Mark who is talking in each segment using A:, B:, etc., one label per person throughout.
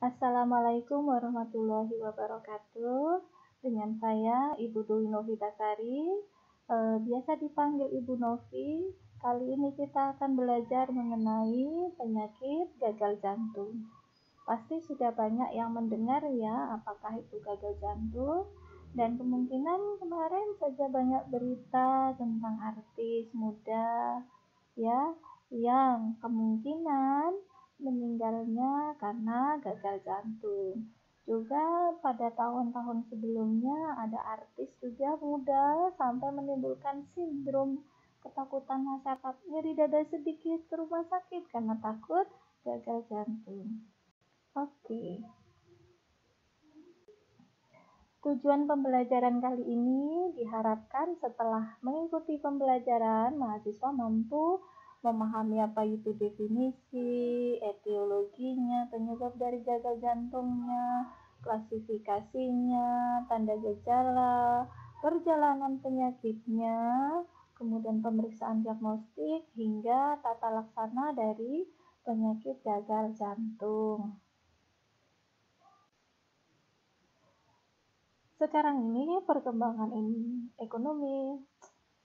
A: Assalamualaikum warahmatullahi wabarakatuh. Dengan saya Ibu Dwi Novitasari, biasa dipanggil Ibu Novi. Kali ini kita akan belajar mengenai penyakit gagal jantung. Pasti sudah banyak yang mendengar ya, apakah itu gagal jantung. Dan kemungkinan kemarin saja banyak berita tentang artis muda ya yang kemungkinan meninggalnya karena gagal jantung. Juga pada tahun-tahun sebelumnya ada artis juga muda sampai menimbulkan sindrom ketakutan masyarakat, nyeri dada sedikit ke rumah sakit karena takut gagal jantung. Oke. Tujuan pembelajaran kali ini diharapkan setelah mengikuti pembelajaran, mahasiswa mampu memahami apa itu definisi, etiologinya, penyebab dari gagal jantungnya, klasifikasinya, tanda gejala, perjalanan penyakitnya, kemudian pemeriksaan diagnostik, hingga tata laksana dari penyakit gagal jantung. Sekarang ini perkembangan ekonomi,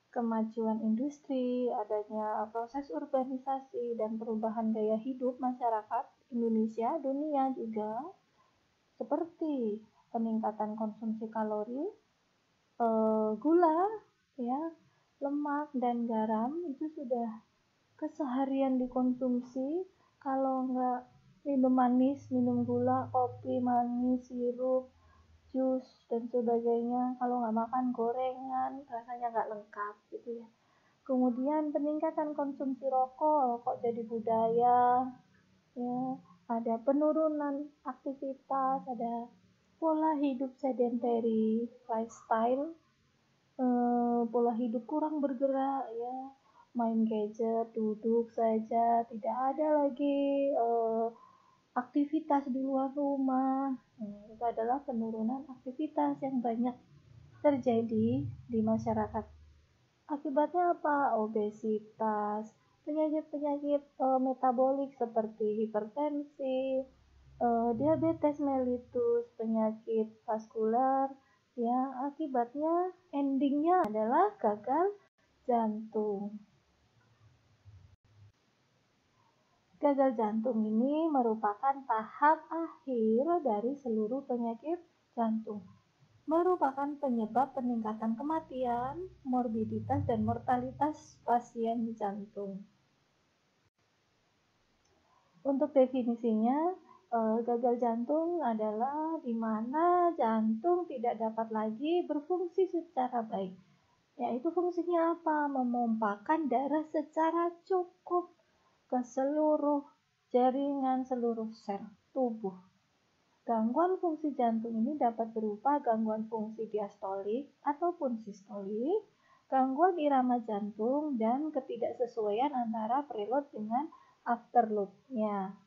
A: kemajuan industri, adanya proses urbanisasi dan perubahan gaya hidup masyarakat Indonesia, dunia juga, seperti peningkatan konsumsi kalori, gula, ya, lemak dan garam itu sudah keseharian dikonsumsi. Kalau nggak minum manis, minum gula, kopi manis, sirup, jus dan sebagainya, kalau nggak makan gorengan rasanya nggak lengkap gitu ya. Kemudian peningkatan konsumsi rokok jadi budaya ya, ada penurunan aktivitas, ada pola hidup sedentary lifestyle, pola hidup kurang bergerak ya, main gadget, duduk saja, tidak ada lagi aktivitas di luar rumah. Itu adalah penurunan aktivitas yang banyak terjadi di masyarakat. Akibatnya apa? Obesitas, penyakit-penyakit metabolik seperti hipertensi, diabetes mellitus, penyakit vaskular, ya, akibatnya endingnya adalah gagal jantung. Gagal jantung ini merupakan tahap akhir dari seluruh penyakit jantung. Merupakan penyebab peningkatan kematian, morbiditas, dan mortalitas pasien jantung. Untuk definisinya, gagal jantung adalah di mana jantung tidak dapat lagi berfungsi secara baik. Yaitu fungsinya apa? Memompakan darah secara cukup ke seluruh jaringan, seluruh sel tubuh. Gangguan fungsi jantung ini dapat berupa gangguan fungsi diastolik ataupun sistolik, gangguan irama jantung, dan ketidaksesuaian antara preload dengan afterload-nya.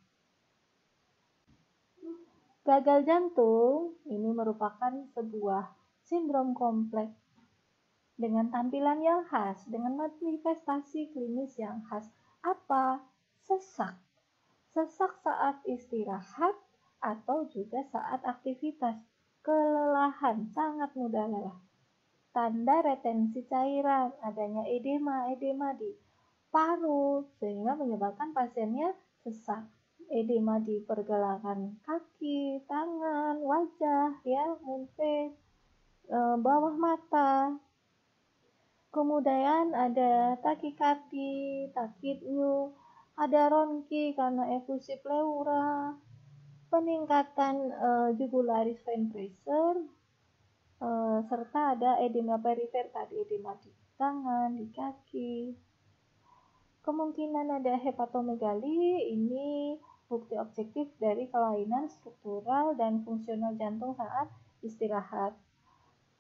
A: Gagal jantung ini merupakan sebuah sindrom kompleks dengan tampilan yang khas, dengan manifestasi klinis yang khas. Apa? Sesak. Sesak saat istirahat atau juga saat aktivitas. Kelelahan, sangat mudah lelah. Tanda retensi cairan, adanya edema di paru sehingga menyebabkan pasiennya sesak. Edema di pergelangan kaki, tangan, wajah, ya, munpe, bawah mata. Kemudian ada takikardi, takipneu, ada ronki karena efusi pleura, peningkatan jugularis vein pressure, serta ada edema perifer, tadi edema di tangan, di kaki. Kemungkinan ada hepatomegali, ini bukti objektif dari kelainan struktural dan fungsional jantung saat istirahat.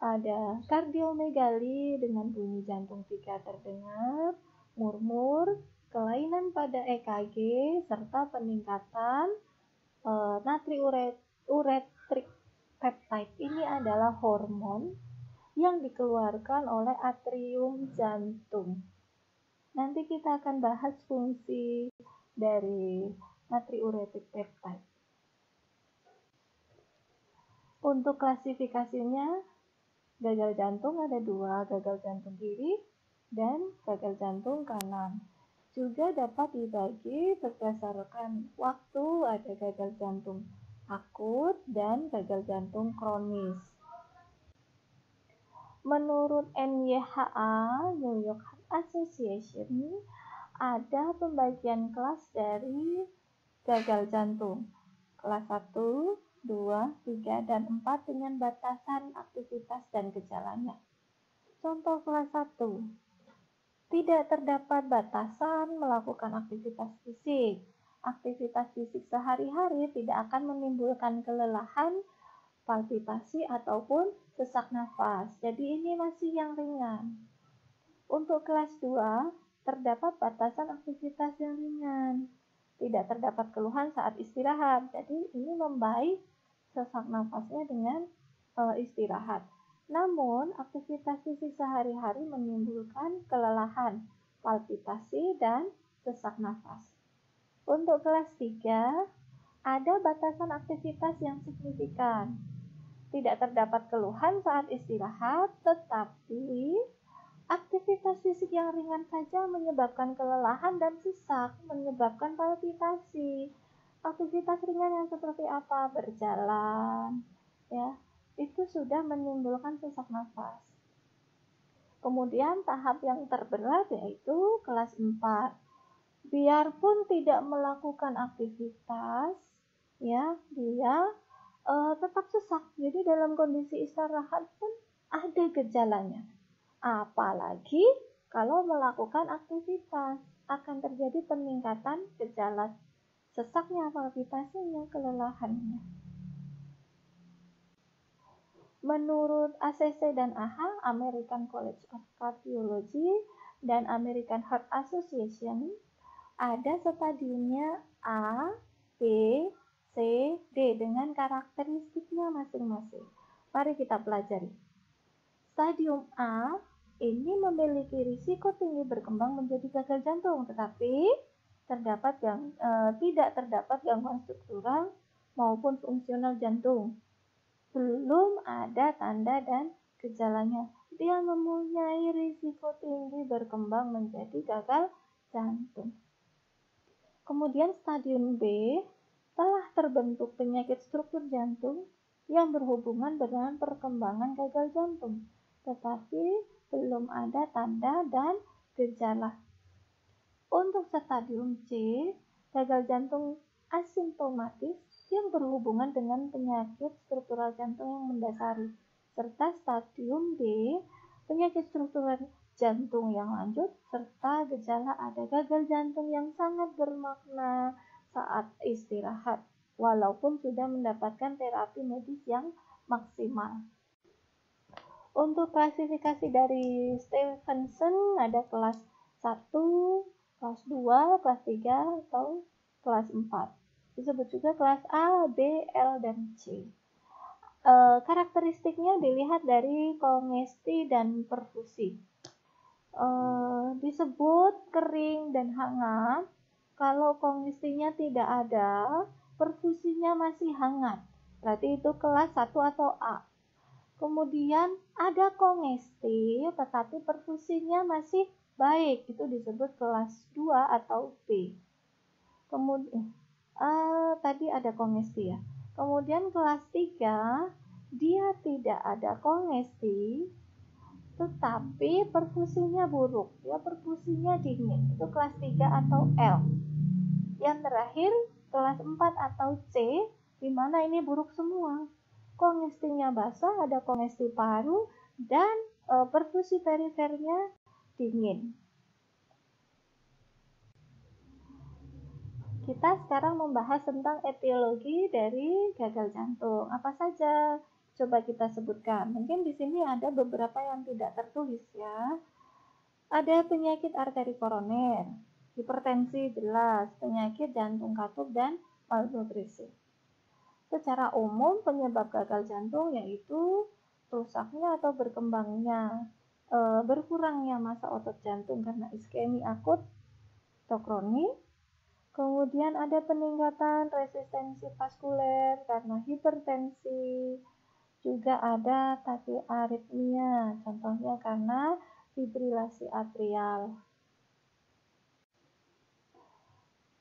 A: Ada kardiomegali dengan bunyi jantung tidak terdengar, murmur, kelainan pada EKG, serta peningkatan natriuretric peptide. Ini adalah hormon yang dikeluarkan oleh atrium jantung. Nanti kita akan bahas fungsi dari natriuretric peptide. Untuk klasifikasinya, gagal jantung ada 2, gagal jantung kiri dan gagal jantung kanan. Juga dapat dibagi berdasarkan waktu, ada gagal jantung akut dan gagal jantung kronis. Menurut NYHA, New York Heart Association, ada pembagian kelas dari gagal jantung. Kelas 1, 2, 3, dan 4 dengan batasan aktivitas dan gejalanya. Contoh kelas 1. Tidak terdapat batasan melakukan aktivitas fisik. Aktivitas fisik sehari-hari tidak akan menimbulkan kelelahan, palpitasi, ataupun sesak nafas. Jadi ini masih yang ringan. Untuk kelas 2, terdapat batasan aktivitas yang ringan. Tidak terdapat keluhan saat istirahat. Jadi ini membaik sesak nafasnya dengan istirahat. Namun, aktivitas fisik sehari-hari menimbulkan kelelahan, palpitasi, dan sesak nafas. Untuk kelas 3, ada batasan aktivitas yang signifikan. Tidak terdapat keluhan saat istirahat, tetapi aktivitas fisik yang ringan saja menyebabkan kelelahan dan sesak, menyebabkan palpitasi. Aktivitas ringan yang seperti apa? Berjalan, ya, itu sudah menimbulkan sesak nafas. Kemudian tahap yang terberat yaitu kelas 4. Biarpun tidak melakukan aktivitas, ya, dia tetap sesak. Jadi dalam kondisi istirahat pun ada gejalanya. Apalagi kalau melakukan aktivitas, akan terjadi peningkatan gejala sesaknya, palpitasinya, kelelahannya. Menurut ACC dan AHA, American College of Cardiology dan American Heart Association, ada stadiumnya A, B, C, D dengan karakteristiknya masing-masing. Mari kita pelajari. Stadium A ini memiliki risiko tinggi berkembang menjadi gagal jantung, tetapi tidak terdapat gangguan struktural maupun fungsional jantung. Belum ada tanda dan gejalanya. Dia mempunyai risiko tinggi berkembang menjadi gagal jantung. Kemudian stadium B, telah terbentuk penyakit struktur jantung yang berhubungan dengan perkembangan gagal jantung, tetapi belum ada tanda dan gejala. Untuk stadium C, gagal jantung asimptomatis yang berhubungan dengan penyakit struktural jantung yang mendasari, serta stadium D, penyakit struktural jantung yang lanjut, serta gejala ada gagal jantung yang sangat bermakna saat istirahat, walaupun sudah mendapatkan terapi medis yang maksimal. Untuk klasifikasi dari Stephenson ada kelas 1, kelas 2, kelas 3, atau kelas 4. Disebut juga kelas A, B, L, dan C. Karakteristiknya dilihat dari kongesti dan perfusi. Disebut kering dan hangat kalau kongestinya tidak ada, perfusinya masih hangat. Berarti itu kelas 1 atau A. Kemudian ada kongesti tetapi perfusinya masih baik, itu disebut kelas 2 atau B. Kemudian tadi ada kongesti ya. Kemudian kelas 3, dia tidak ada kongesti tetapi perfusinya buruk, ya, perfusinya dingin, itu kelas 3 atau L. Yang terakhir kelas 4 atau C, di mana ini buruk semua. Kongestinya basah, ada kongesti paru, dan perfusi perifernya dingin. Kita sekarang membahas tentang etiologi dari gagal jantung. Apa saja? Coba kita sebutkan. Mungkin di sini ada beberapa yang tidak tertulis ya. Ada penyakit arteri koroner, hipertensi jelas, penyakit jantung katup, dan malnutrisi. Secara umum penyebab gagal jantung yaitu rusaknya atau berkembangnya berkurangnya massa otot jantung karena iskemi akut atau kronik. Kemudian ada peningkatan resistensi vaskuler karena hipertensi, Juga ada takhiaritmia, contohnya karena fibrilasi atrial.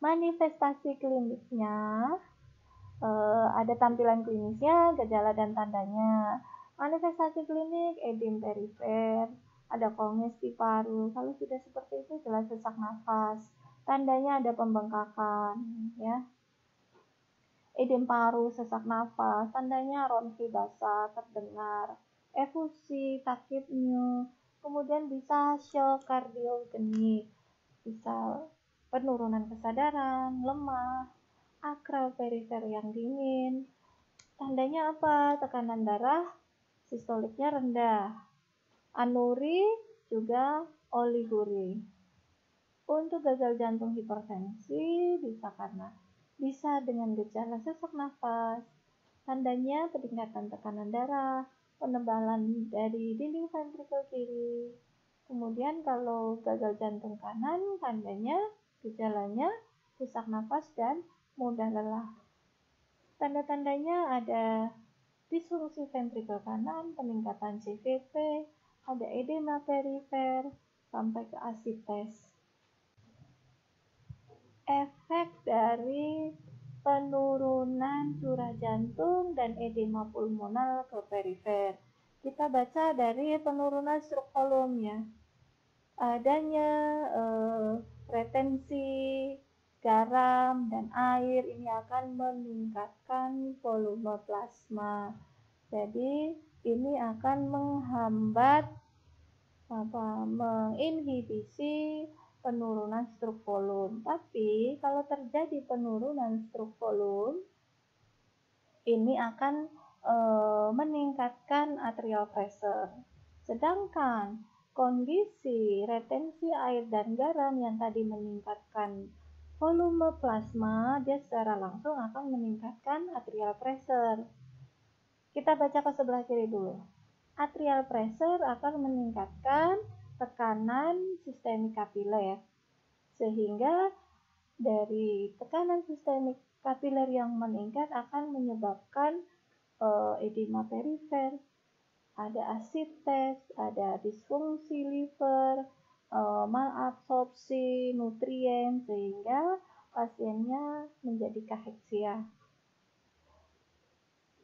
A: Manifestasi klinisnya, ada tampilan klinisnya, gejala dan tandanya. Manifestasi klinik, edem perifer, ada kongesti paru. Kalau sudah seperti itu jelas sesak nafas. Tandanya ada pembengkakan, ya. Edem paru, sesak nafas, tandanya ronsi basah terdengar, efusi, sakit nyuh, kemudian bisa shock kardiogenik, bisa penurunan kesadaran, lemah, akral perifer yang dingin. Tandanya apa? Tekanan darah sistoliknya rendah, anuri juga oliguri. Untuk gagal jantung hipertensi bisa dengan gejala sesak nafas, tandanya peningkatan tekanan darah, penebalan dari dinding ventrikel kiri. Kemudian kalau gagal jantung kanan, gejalanya sesak nafas dan mudah lelah. Tanda-tandanya ada disfungsi ventrikel kanan, peningkatan CVT, ada edema perifer, sampai ke asites. Efek dari penurunan curah jantung dan edema pulmonal ke perifer. Kita baca dari penurunan struk volume, ya. Adanya retensi garam dan air ini akan meningkatkan volume plasma. Jadi ini akan menginhibisi penurunan struk volume. Tapi kalau terjadi penurunan struk volume, ini akan meningkatkan atrial pressure. Sedangkan kondisi retensi air dan garam yang tadi meningkatkan volume plasma, dia secara langsung akan meningkatkan atrial pressure. Kita baca ke sebelah kiri dulu. Atrial pressure akan meningkatkan tekanan sistemik kapiler, sehingga dari tekanan sistemik kapiler yang meningkat akan menyebabkan edema perifer, ada asites, ada disfungsi liver, malabsorpsi nutrien, sehingga pasiennya menjadi kaheksia.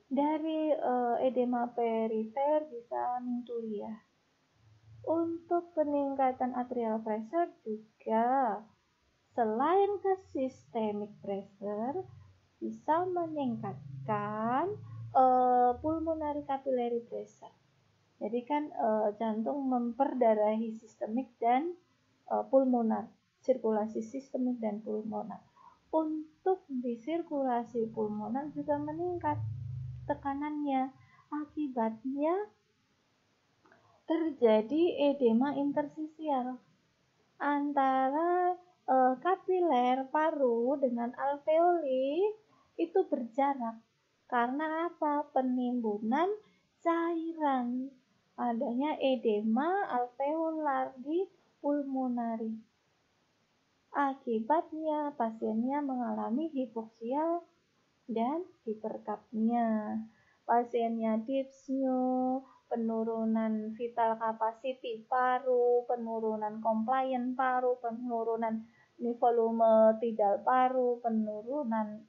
A: Dari edema perifer bisa ninturia. Untuk peningkatan atrial pressure juga selain ke systemic pressure bisa meningkatkan pulmonary capillary pressure. Jadi kan jantung memperdarahi sistemik dan pulmonar, sirkulasi sistemik dan pulmonar. Untuk di sirkulasi pulmonar juga meningkat tekanannya, akibatnya terjadi edema interstisial antara kapiler paru dengan alveoli itu berjarak. Karena apa? Penimbunan cairan, adanya edema alveolar di pulmonari. Akibatnya pasiennya mengalami hipoksia dan hiperkapnia. Pasiennya dyspnea, penurunan vital capacity paru, penurunan compliant paru, penurunan volume tidal paru, penurunan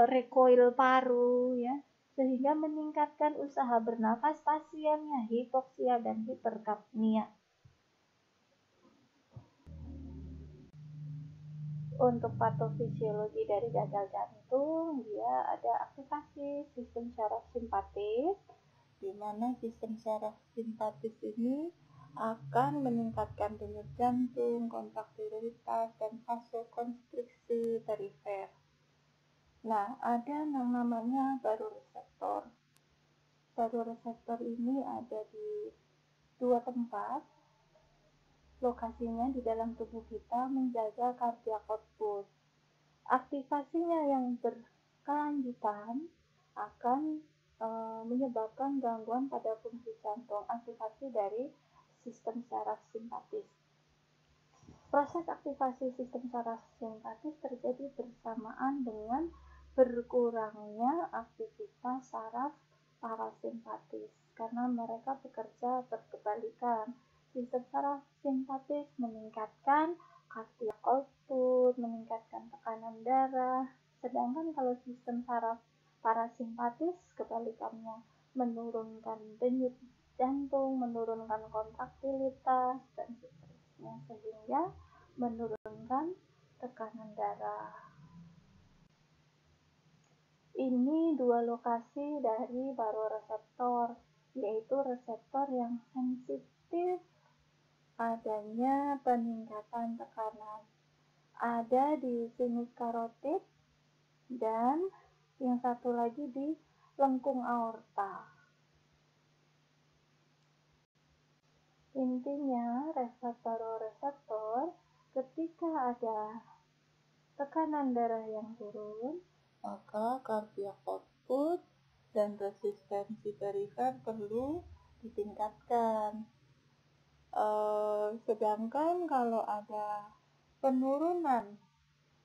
A: recoil paru, ya, sehingga meningkatkan usaha bernafas pasiennya hipoksia dan hiperkapnia. Untuk patofisiologi dari gagal jantung, dia ada aktivasi sistem syaraf simpatis, di mana sistem syaraf simpatis ini akan meningkatkan denyut jantung, kontraktilitas, dan vasokonstriksi perifer. Nah, ada yang namanya baroreseptor. Baroreseptor ini ada di dua tempat. Lokasinya di dalam tubuh kita menjaga cardiac output. Aktivasinya yang berkelanjutan akan menyebabkan gangguan pada fungsi jantung, aktivasi dari sistem syaraf simpatis. Proses aktivasi sistem syaraf simpatis terjadi bersamaan dengan berkurangnya aktivitas saraf parasimpatis karena mereka bekerja berkebalikan. Sistem parasimpatis meningkatkan cardiac output, meningkatkan tekanan darah, sedangkan kalau sistem parasimpatis kebalikannya, menurunkan denyut jantung, menurunkan kontraktilitas, dan seterusnya, sehingga menurunkan tekanan darah. Ini dua lokasi dari baroreseptor, yaitu reseptor yang sensitif adanya peningkatan tekanan. Ada di sinus karotid dan yang satu lagi di lengkung aorta. Intinya, baroreseptor ketika ada tekanan darah yang turun, maka cardiac output dan resistensi perifer perlu ditingkatkan. Sedangkan kalau ada penurunan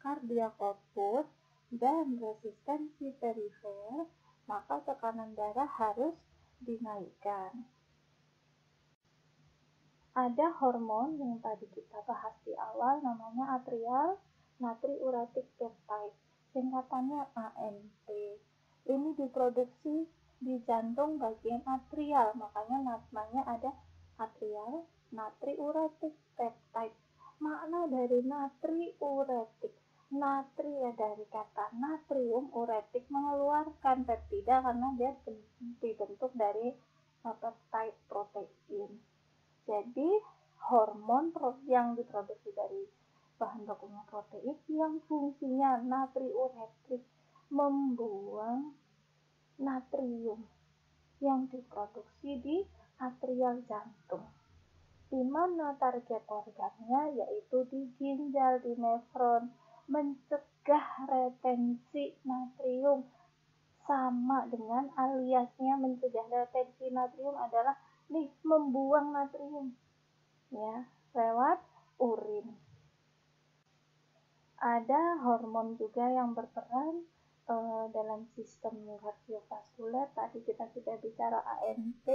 A: cardiac output dan resistensi perifer, maka tekanan darah harus dinaikkan. Ada hormon yang tadi kita bahas di awal, namanya atrial natriuretic peptide, singkatannya ANP. Ini diproduksi di jantung bagian atrial, makanya namanya ada atrial natriuretic peptide. Makna dari natriuretic, natri dari kata natrium, uretik mengeluarkan, peptida karena dia dibentuk dari peptide protein. Jadi hormon yang diproduksi dari bahan bakunya protein yang fungsinya natriuretik, membuang natrium yang diproduksi di atrial jantung, di mana target organnya yaitu di ginjal, di nefron, mencegah retensi natrium. Sama dengan aliasnya mencegah retensi natrium adalah membuang natrium ya lewat urin. Ada hormon juga yang berperan dalam sistem kardiovaskuler. Tadi kita sudah bicara ANP,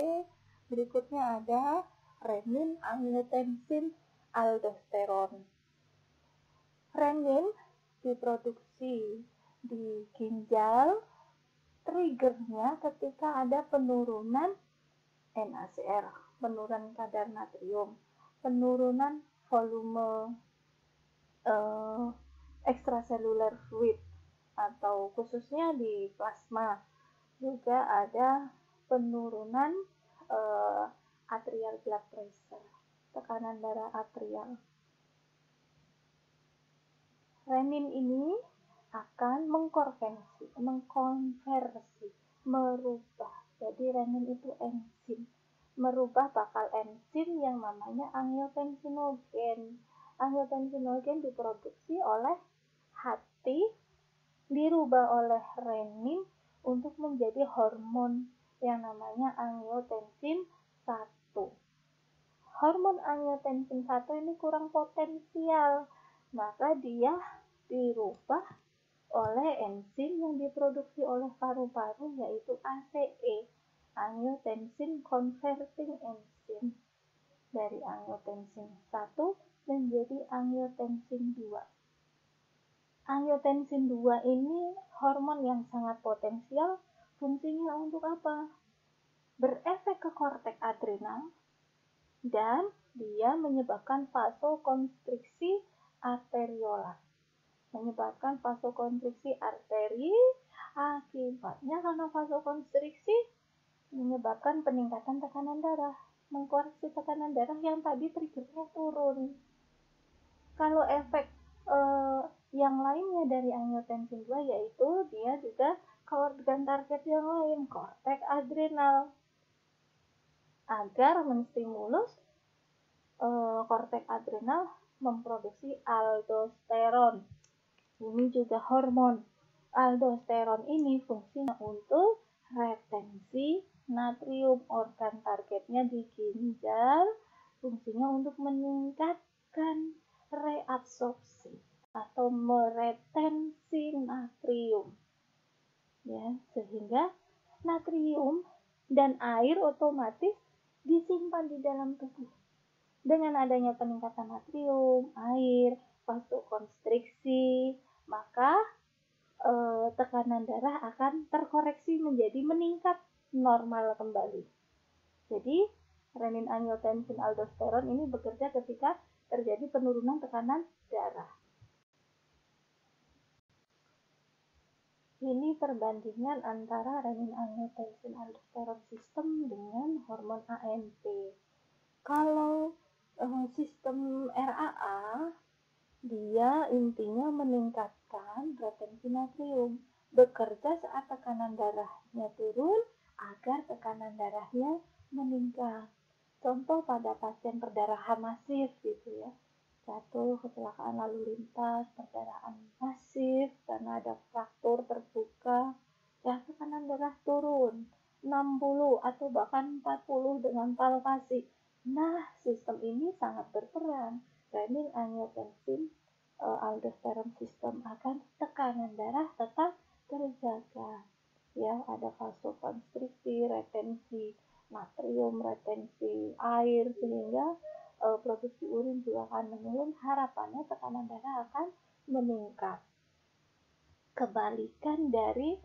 A: berikutnya ada renin, angiotensin, aldosteron. Renin diproduksi di ginjal, triggernya ketika ada penurunan NaCl, penurunan kadar natrium, penurunan volume extracellular fluid atau khususnya di plasma. Juga ada penurunan atrial blood pressure, tekanan darah atrial. Renin ini akan mengkonversi, merubah. Jadi renin itu enzim, merubah bakal enzim yang namanya angiotensinogen. Angiotensinogen diproduksi oleh hati, dirubah oleh renin untuk menjadi hormon yang namanya angiotensin 1. Hormon angiotensin 1 ini kurang potensial, maka dia dirubah oleh enzim yang diproduksi oleh paru-paru, yaitu ACE, angiotensin converting enzyme, dari angiotensin 1 menjadi angiotensin 2. Angiotensin 2 ini hormon yang sangat potensial. Fungsinya untuk apa? Berefek ke korteks adrenal dan dia menyebabkan vasokonstriksi arteriolar, menyebabkan vasokonstriksi arteri. Akibatnya karena vasokonstriksi menyebabkan peningkatan tekanan darah, mengkoreksi tekanan darah yang tadi triggernya turun. Kalau efek yang lainnya dari angiotensin 2 yaitu dia juga ke organ target yang lain, korteks adrenal, agar menstimulus korteks adrenal memproduksi aldosteron. Ini juga hormon. Aldosteron ini fungsinya untuk retensi natrium, organ targetnya di ginjal, fungsinya untuk meningkatkan reabsorpsi atau meretensi natrium. Ya, sehingga natrium dan air otomatis disimpan di dalam tubuh. Dengan adanya peningkatan natrium, air, vasokonstriksi, maka tekanan darah akan terkoreksi menjadi meningkat normal kembali. Jadi renin, angiotensin, aldosteron ini bekerja ketika terjadi penurunan tekanan darah. Ini perbandingan antara renin, angiotensin, aldosteron sistem dengan hormon AMP. Kalau sistem RAA, dia intinya meningkatkan retensi natrium, bekerja saat tekanan darahnya turun agar tekanan darahnya meningkat. Contoh pada pasien perdarahan masif gitu ya, jatuh, kecelakaan lalu lintas, perdarahan masif karena ada fraktur terbuka, ya tekanan darah turun 60 atau bahkan 40 dengan palpasi. Nah, sistem ini sangat berperan. Renin, angiotensin, aldosteron sistem akan tekanan darah tetap terjaga. Ya, ada vasokonstriksi, retensi natrium, retensi air, sehingga produksi urin juga akan menurun. Harapannya tekanan darah akan meningkat. Kebalikan dari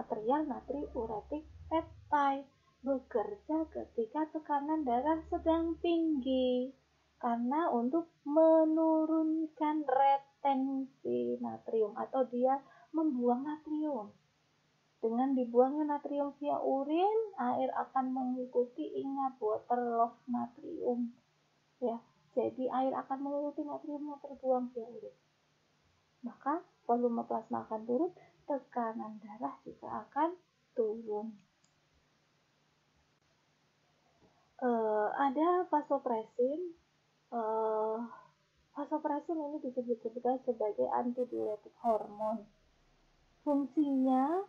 A: trial natriuretic peptide, bekerja ketika tekanan darah sedang tinggi karena untuk menurunkan retensi natrium atau dia membuang natrium. Dengan dibuangnya natrium via urin, air akan mengikuti, ingat, water loss natrium ya. Jadi air akan mengikuti natrium yang terbuang via urin. Maka volume plasma akan turun, tekanan darah juga akan turun. Ada vasopresin. Vasopresin ini disebut juga sebagai antidiuretik hormon. Fungsinya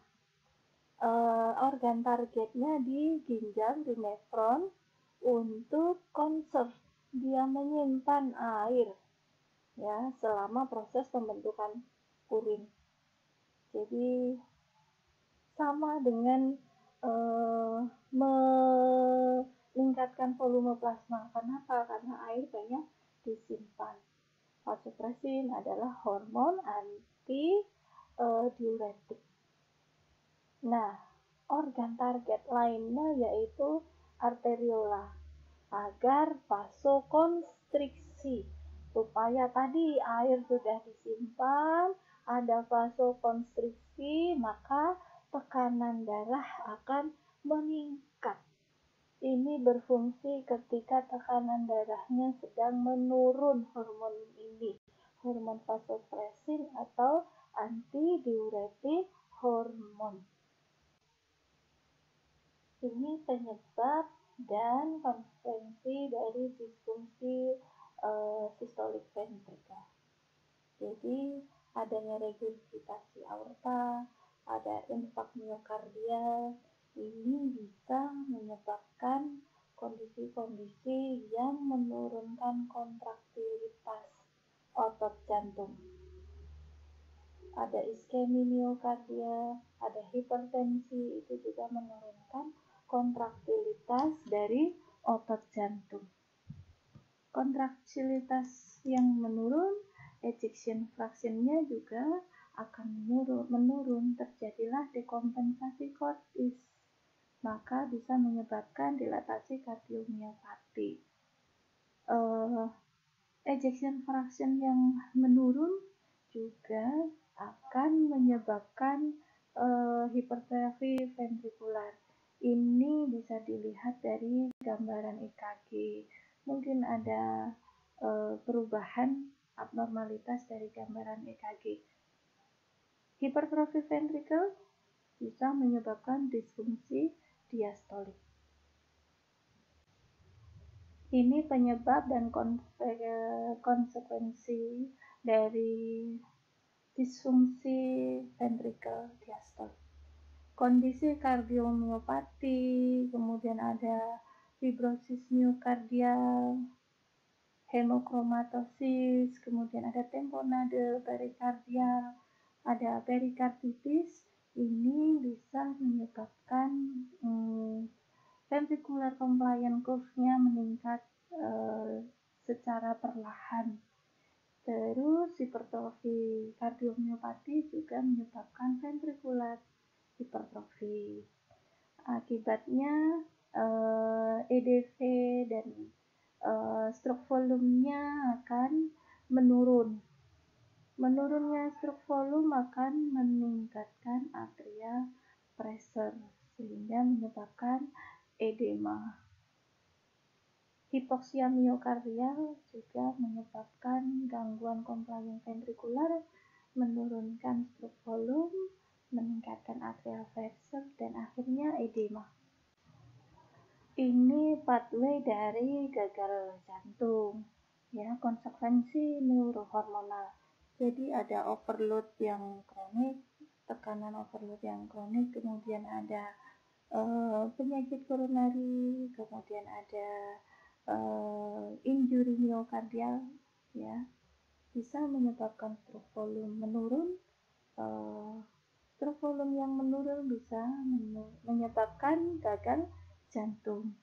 A: organ targetnya di ginjal, di nefron, untuk conserve, dia menyimpan air ya selama proses pembentukan urin. Jadi sama dengan meningkatkan volume plasma. Kenapa? Karena air banyak disimpan. Vasopresin adalah hormon anti diuretik. Nah, organ target lainnya yaitu arteriola agar vasokonstriksi, supaya tadi air sudah disimpan, ada vasokonstriksi, maka tekanan darah akan meningkat. Ini berfungsi ketika tekanan darahnya sedang menurun. Hormon ini, hormon vasopresin atau antidiuretik hormon. Ini penyebab dan konsekuensi dari disfungsi sistolik ventricle. Jadi adanya regurgitasi aorta, ada infark miokardial, ini bisa menyebabkan kondisi-kondisi yang menurunkan kontraktilitas otot jantung. Ada iskemi miokardial, ada hipertensi, itu juga menurunkan kontraktilitas dari otot jantung. Kontraktilitas yang menurun, ejection fraction-nya juga akan menurun, terjadilah dekompensasi kortis, maka bisa menyebabkan dilatasi kardiomiopati. Ejection fraction yang menurun juga akan menyebabkan hipertrofi ventrikular. Ini bisa dilihat dari gambaran EKG. Mungkin ada perubahan abnormalitas dari gambaran EKG. Hipertrofi ventricle bisa menyebabkan disfungsi diastolik. Ini penyebab dan konsekuensi dari disfungsi ventricle diastolik. Kondisi kardiomiopati, kemudian ada fibrosis miokardial, hemochromatosis, kemudian ada tamponade perikardial, ada perikarditis. Ini bisa menyebabkan ventricular compliance curve-nya meningkat secara perlahan. Terus hipertrofi kardiomiopati juga menyebabkan ventricular hipertrofi. Akibatnya EDV dan stroke volume-nya akan menurun. Menurunnya stroke volume akan meningkatkan atrial pressure sehingga menyebabkan edema. Hipoksia miokardial juga menyebabkan gangguan compliance ventrikular, menurunkan stroke volume, meningkatkan atrial pressure, dan akhirnya edema. Ini pathway dari gagal jantung, ya, konsekuensi neurohormonal. Jadi ada overload yang kronik, tekanan overload yang kronik, kemudian ada penyakit koronari, kemudian ada injury miokardial, ya, bisa menyebabkan stroke volume menurun. Stroke volume yang menurun bisa menyebabkan gagal jantung.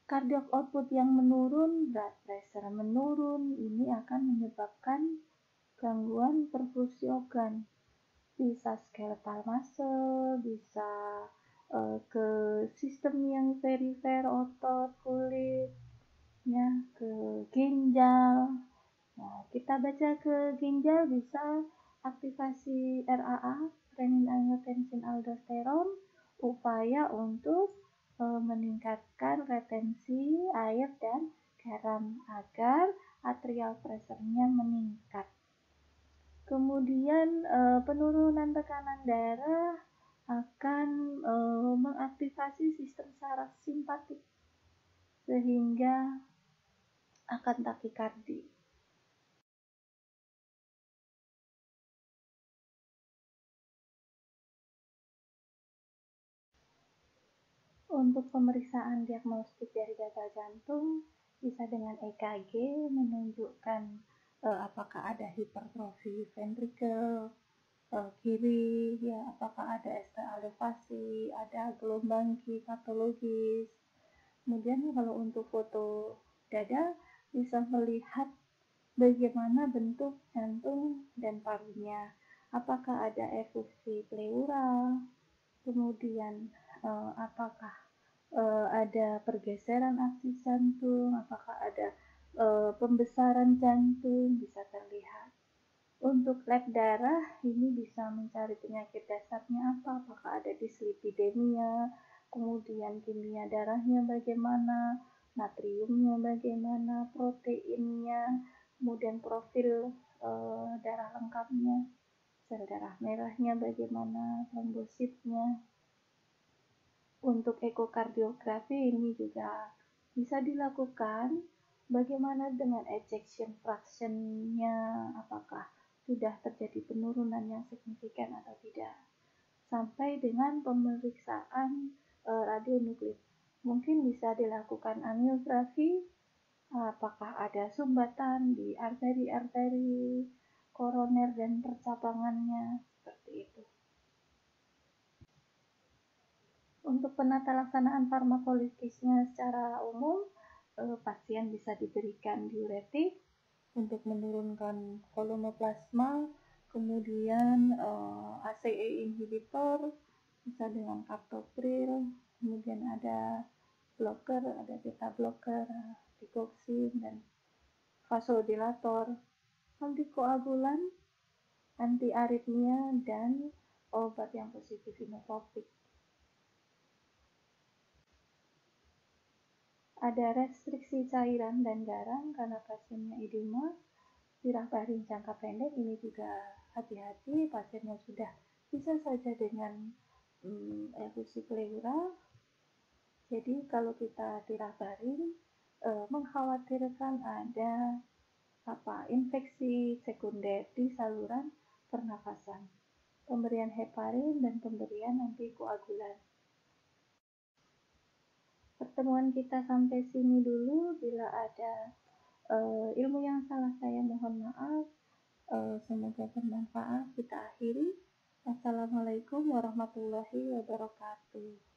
A: Cardiac output yang menurun, blood pressure menurun, ini akan menyebabkan gangguan perfusi organ. Bisa skeletal muscle, bisa ke sistem yang perifer, otot, kulit, ya, ke ginjal. Nah, kita baca ke ginjal bisa aktivasi RAA, renin-angiotensin aldosteron, upaya untuk meningkatkan retensi air dan garam agar atrial pressure-nya meningkat. Kemudian penurunan tekanan darah akan mengaktifasi sistem saraf simpatik sehingga akan takikardi. Untuk pemeriksaan diagnostik dari gagal jantung bisa dengan EKG menunjukkan apakah ada hipertrofi ventrikel kiri, ya, apakah ada ST elevasi, ada gelombang Q patologis. Kemudian kalau untuk foto dada bisa melihat bagaimana bentuk jantung dan parunya, apakah ada efusi pleural, kemudian apakah ada pergeseran aksis jantung, apakah ada pembesaran jantung, bisa terlihat. Untuk lab darah ini bisa mencari penyakit dasarnya apakah ada dislipidemia, kemudian kimia darahnya bagaimana, natriumnya bagaimana, proteinnya, kemudian profil darah lengkapnya, sel darah merahnya bagaimana, trombositnya. Untuk ekokardiografi ini juga bisa dilakukan. Bagaimana dengan ejection fraction-nya, apakah sudah terjadi penurunan yang signifikan atau tidak, sampai dengan pemeriksaan radionuklir. Mungkin bisa dilakukan angiografi, apakah ada sumbatan di arteri-arteri koroner dan percabangannya, seperti itu. Untuk penata laksanaan farmakologisnya secara umum, pasien bisa diberikan diuretik untuk menurunkan volume plasma, kemudian ACE inhibitor bisa dengan captopril, kemudian ada blocker, ada beta blocker, digoxin, dan vasodilator, antikoagulan, antiaritmia, dan obat yang positif inotropik. Ada restriksi cairan dan garam karena pasiennya edema, tirahbarin jangka pendek ini juga hati-hati, pasiennya sudah bisa saja dengan efusi pleural. Jadi kalau kita tirahbarin mengkhawatirkan ada infeksi sekunder di saluran pernafasan, pemberian heparin dan pemberian antikoagulan. Pertemuan kita sampai sini dulu. Bila ada ilmu yang salah saya mohon maaf. Semoga bermanfaat. Kita akhiri. Assalamualaikum warahmatullahi wabarakatuh.